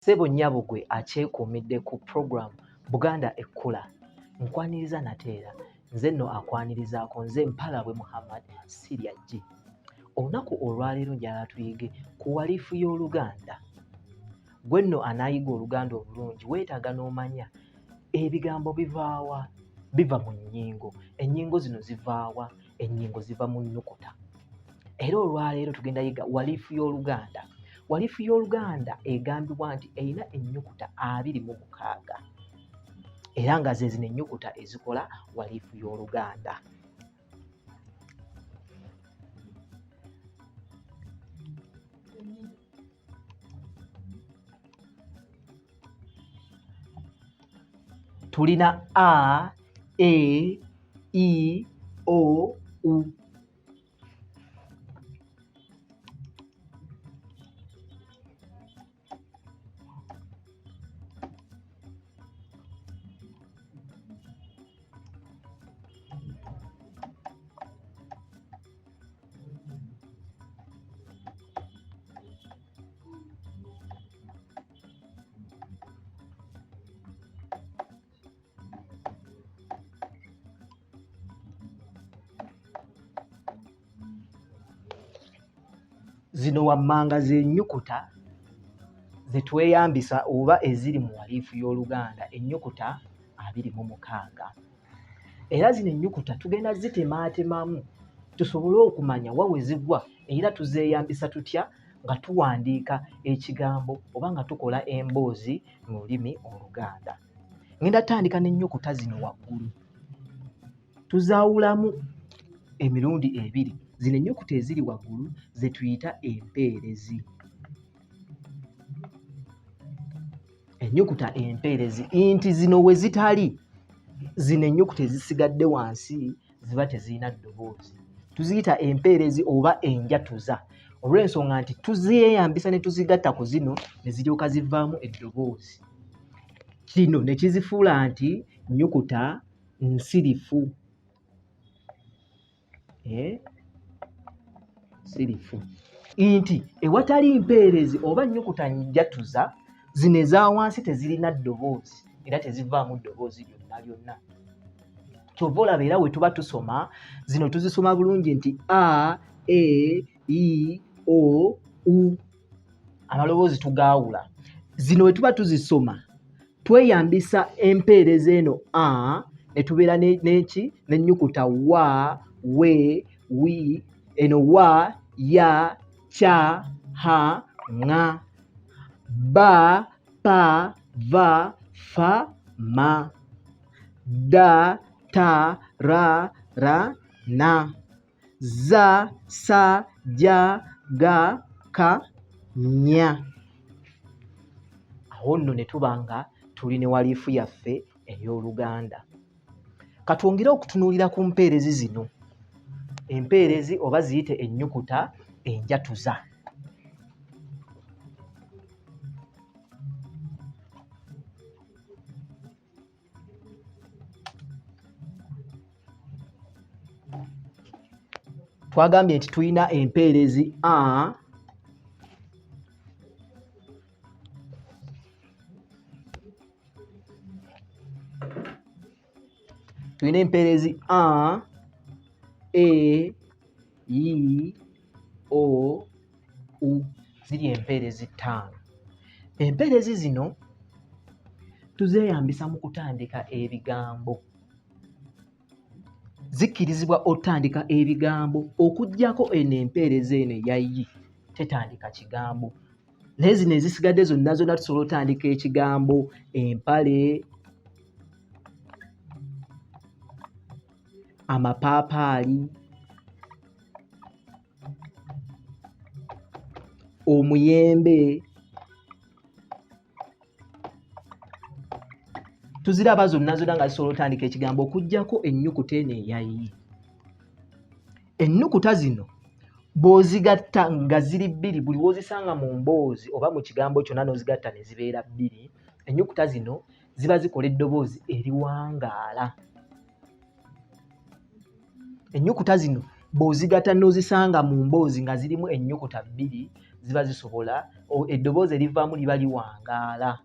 Ssebo Nnyabugwe akyekuumidde ku program Buganda Ekkula. Nkwaniriza nateera, nze nno akwanirizaako nze Mpalabwe Muhammad Sirya G. Olunaku olwaleero njala tuyige ku walifu y'Oluganda. Gwe nno anaayiga Oluganda obulungi weetaaga n'omanya ebigambo bivaawa, biva mu nnyingo. Ennyingo zino zivaawa? Ennyingo ziva mu nnukuta. Era olwaleero tugenda yiga walifu y'Oluganda. Walifu y'Oluganda egambibwa nti erina ennyukuta 26 era nga ze zino ennyukuta ezikola walifu y'Oluganda. Tulina A, E, I, O, U. Zino wammanga z'ennyukuta ze tweyambisa oba eziri mu walifu y'Oluganda, ennyukuta 26. Era zino ennyukuta tugenda zitemaatemamu tusobole okumanya wa we zigwa era tuzeeyambisa tutya nga tuwandiika ekigambo oba nga tukola emboozi mu lulimi Oluganda. Ngenda tandika n'ennyukuta zino waggulu. Tuzaawulamu emirundi ebiri. Zino ennyukuta eziri waggulu ze tuyita empeerezi. Ennyukuta empeerezi nti zino we zitali, zino ennyukuta ezisigadde wansi ziba tezirina ddoboozi. Tuziyita empeerezi oba enjatuza olw'ensonga nti tuzeeyambisa ne tuzigatta ku zino ne ziryoka zivaamu eddoboozi. Kino ne kizifuula nti nnyukuta nsirifu. Sirifu nti ewatali mpeerezi oba nnyukuta njatuza, zino eza wansi tezirina ddoboozi era tezivaamu ddoboozi lyonna lyonna. Kyova olaba era we tuba tusoma zino tuzisoma bulungi nti A, E, I, O, U. Amaloboozi tugaawula. Zino we tuba tuzisoma tweyambisa empeerezi eno A ne tubeera n'eki n'ennyukuta wa, we, wi, eno wa, ya, cha, ha, nga, ba, pa, va, fa, ma, da, ta, ra, ra, na, za, sa, ja, ga, ka, nya. Awo nno ne tuba nga tuli ne walifu yaffe ey'Oluganda. Katwongere okutunuulira ku mpeerezi zino. Empeerezi oba ziyite ennyukuta enjatuza. Twagambye nti tulina empeerezi A, tulina empeerezi A, E, I, O, U. Ziri empeerezi 5. Empeerezi zino tuzeeyambisa mu kutandika ebigambo. Zikkirizibwa otandika ebigambo okuggyako eno empeerezi eno eya I tetandika kigambo. Naye zino ezisigadde zonna zonna tusobola otandika ekigambo. Empale, amapaapaali, omuyembe. Tuziraba zonna zonna nga zisobola otandika ekigambo okuggyako ennyukuta eno eya I. Ennukuta zino bw'ozigatta nga ziri bbiri, buli w'ozisanga mu mboozi oba mu kigambo kyonna n'ozigatta ne zibeera bbiri, ennyukuta zino ziba zikola eddoboozi eriwangaala. Ennyukuta zino bw'ozigatta n'ozisanga mu mboozi nga zirimu ennyukuta bbiri, ziba zisobola eddoboozi erivaamu liba liwangaala.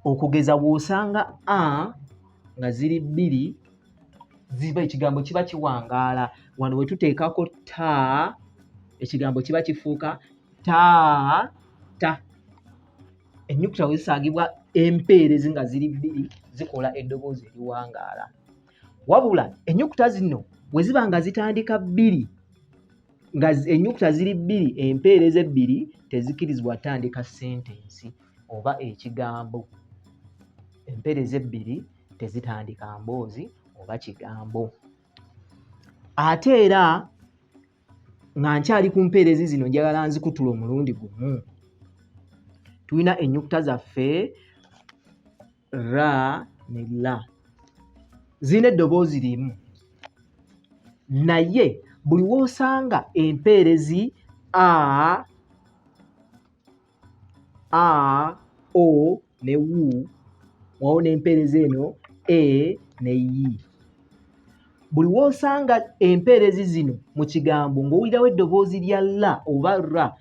Okugeza bw'osanga a nga ziri bbiri ziba ekigambo kiba kiwangaala. Wano we tuteekako ta ekigambo kiba kifuuka ta. Ennyukuta we zisangibwa empeerezi nga ziri bbiri zikola eddoboozi eriwangaala. Wabula ennyukuta zino bwe ziba nga zitandika bbiri nga ennyukuta ziri bbiri empeerezi ebbiri tezikkirizibwa tandika sentensi oba ekigambo. Empeerezi ebbiri tezitandika mboozi oba kigambo. Ate era nga nkyali ku mpeerezi zino njagala nzikutula omulundi gumu. Tulina ennyukuta zaffe ra ne la. Zirina eddoboozi limu. Naye buli w'osanga empeerezi a, o ne wu, wawo n'empeerezi eno e ne yi. Buli w'osanga empeerezi zino mu kigambo ng'owulirawo eddoboozi lya la oba ra,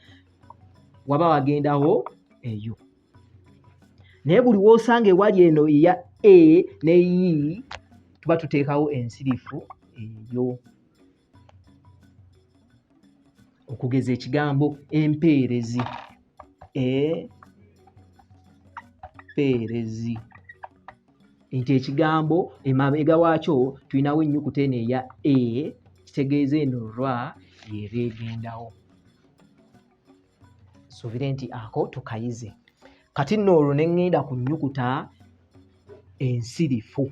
waba wagendawo eyo. Naye buli w'osanga ewali eno eya e ne yi, tuba tuteekawo ensirifu eyo. Okugeza ekigambo empeerezi, peerezi, nti ekigambo emabega waakyo tulinawo ennyukuta eno eya e, kitegeeza eno ra y'eba egendawo. Nsuubire nti ako tukayize. Kati nno olwo ne ŋŋenda ku nnyukuta ensirifu.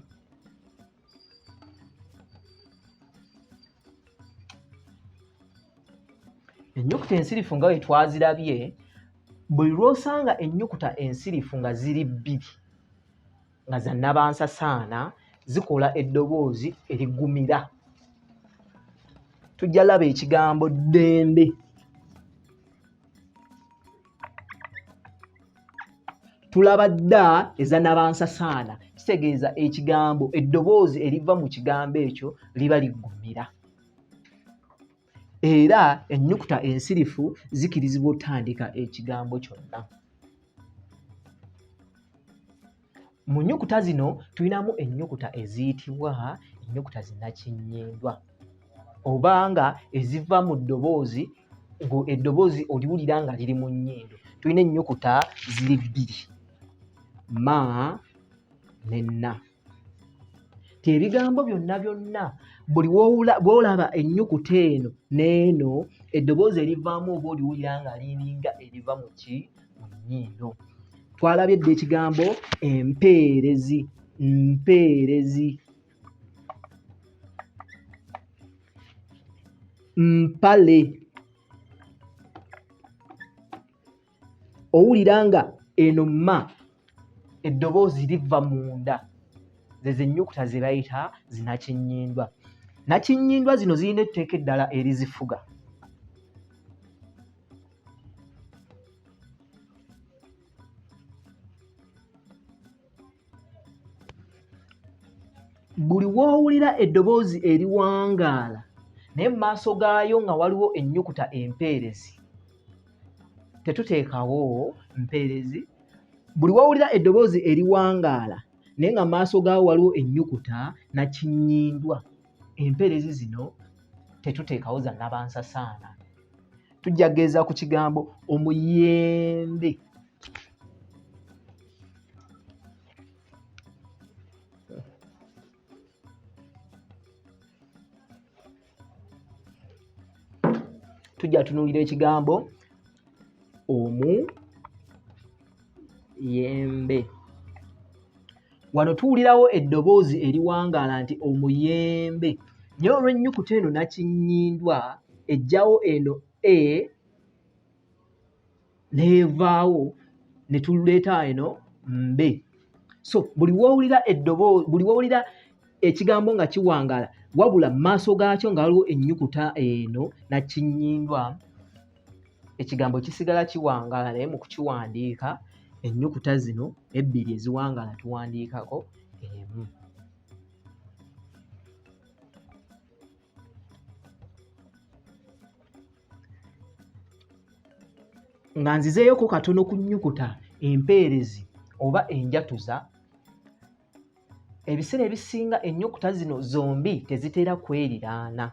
Ennyukuta ensirifu nga bwe twazirabye, buli lw'osanga ennyukuta ensirifu nga ziri bbiri nga za nnabansasaana zikola eddoboozi erigumira. Tujja laba ekigambo ddembe. Tulaba dda eza nnabansasaana, kitegeeza ekigambo eddoboozi eriva mu kigambo ekyo liba liggumira. Era ennyukuta ensirifu zikkirizibwa otandika ekigambo kyonna. Mu nnyukuta zino tulinamu ennyukuta eziyitibwa ennyukuta zinnakinnyindwa, obanga eziva mu ddoboozi, eddoboozi oliwulira nga liri mu nnyindo. Tulina ennyukuta ziri bbiri, ma ne na. Ebigambo byonna buli bw'olaba ennyukuta eno n'eno, eddoboozi erivaamu oba oliwulira nga liringa eriva mu nnyindo. Twalabye dda ekigambo empeerezi, mpeerezi. Mpale, owulira nga eno ma eddoboozi liva munda, zezo ennyukuta ze bayita zinnakinnyindwa. Nnakinnyindwa zino zirina etteeka eddala erizifuga. Buli w'owulira eddoboozi eriwangaala naye mu maaso gaayo nga waliwo ennyukuta empeerezi, tetuteekawo mpeerezi. Buli w'owulira eddoboozi eriwangaala naye nga mu maaso gaawo waliwo ennyukuta nnakinnyindwa, empeerezi zino tetuteekawo za nnabansasaana. Tujja kugeza ku kigambo omuyembe. Tujja tunuulira ekigambo omuyembe. Wano tuwulirawo eddoboozi eriwangaala nti omuyembe, naye olw'ennyukuta eno nnakinnyindwa ejjawo eno e n'evaawo ne tuleeta eno mbe. So buli w'owulira ekigambo nga kiwangaala wabula mu maaso gaakyo nga waliwo ennyukuta eno nnakinnyindwa, ekigambo kisigala kiwangaala, naye mu kukiwandiika ennyukuta zino ebbiri eziwangaala tuwandiikako emu. nga nzizeeyoko katono ku nnyukuta empeerezi oba enjatuza, ebiseera ebisinga ennyukuta zino zombi tezitera kweriraana.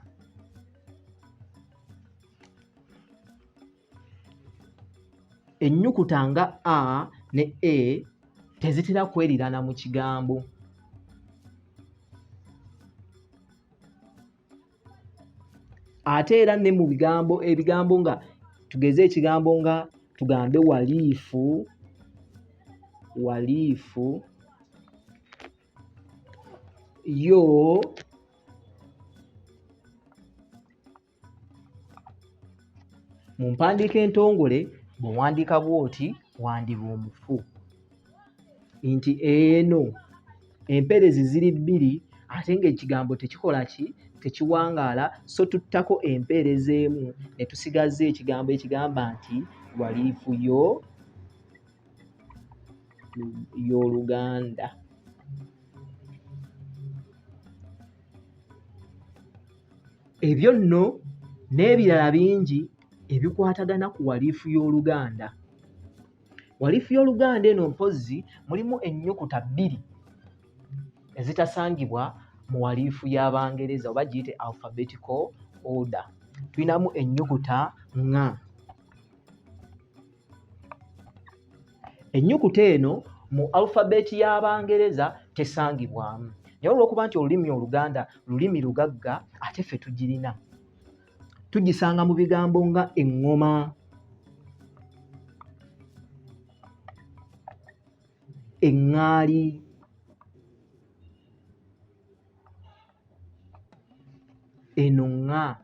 Ennyukuta nga A ne E tezitera kweriraana mu kigambo. Ate era ne mu ebigambo nga tugeze ekigambo nga tugambe walifu, yo, mu mpandiika entongole bwe wandiika bw'oti wandiba omufu. Nti eno empeerezi ziri bbiri ate ng'ekigambo tekikola ki? Tekiwangaala, so tuttako empeerezi emu ne tusigaza ekigambo ekigamba nti walifu y'Oluganda. Ebyo nno n'ebirala bingi ebikwatagana ku walifu y'Oluganda. Walifu y'Oluganda eno mpozzi mulimu ennyukuta bbiri ezitasangibwa mu walifu y'Abangereza oba giyite alphabetical order. Tulinamu ennyukuta ŋ. Ennyukuta eno mu alphabeti y'Abangereza tesangibwamu. Naye olw'okuba nti olulimi Oluganda lulimi lugagga ate ffe tugirina. Tugisanga mu bigambo nga eŋŋoma, eŋŋaali, eno ŋ.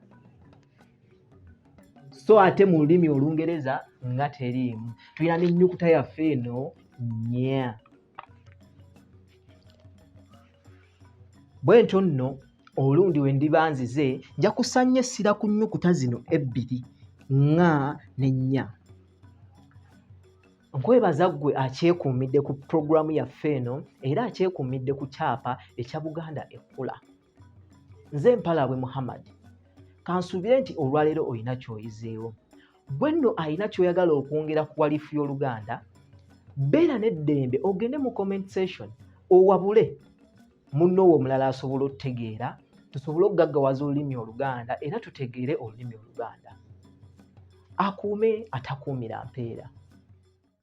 So ate mu lulimi Olungereza nga teriimu. Tulina n'ennyukuta yaffe eno nnya. Bwentyo nno olundi we ndiba nzize nja kusanya essira ku nnyukuta zino ebbiri, ŋ ne nnya. Nkwebaza ggwe akyekuumidde ku puroguramu yaffe eno era akyekuumidde ku kyapa ekya Buganda Ekkula. Nze Mpalabwe Muhammad. Kansuubire nti olwaleero olina ky'oyizeewo. Gwe nno alina ky'oyagala okwongera ku walifu y'Oluganda, beera n'eddembe ogende mu comment section owabule munnoowo omulala asobola otutegeera, tusobole okugaggawaza olulimi Oluganda era tutegeere olulimi Oluganda. Akuume atakuumira mpeera.